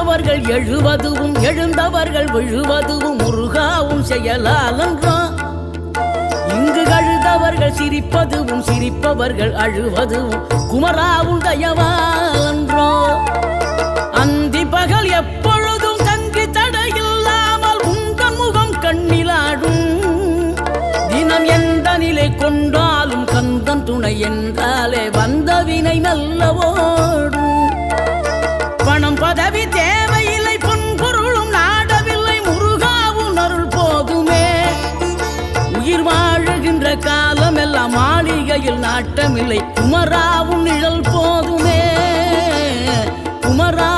விழுந்தவர்கள் எழுவதுவும் எழுந்தவர்கள் விழுவதுவும் முருகாவும் செயலாலன்றோ. இங்கு அழுதவர்கள் சிரிப்பதுவும் சிரிப்பவர்கள் அழுவதுவும் குமராவும் தயவான்றோ. அந்தி பகல் எப்பொழுதும் தங்கி தடையில்லாமல் உங்கள் முகம் கண்ணிலாடும். தினம் எந்த நிலை கொண்டாலும் கந்தன் துணை என்றாலே வந்த வினை நல்லவோடும். பணம் பதவி தேவையில்லை பொன்பொருளும் நாடவில்லை முருகாவும் அருள் போதுமே. உயிர் வாழுகின்ற காலம் எல்லாம் மாளிகையில் நாட்டமில்லை குமராவும் நிழல் போதுமே. குமரா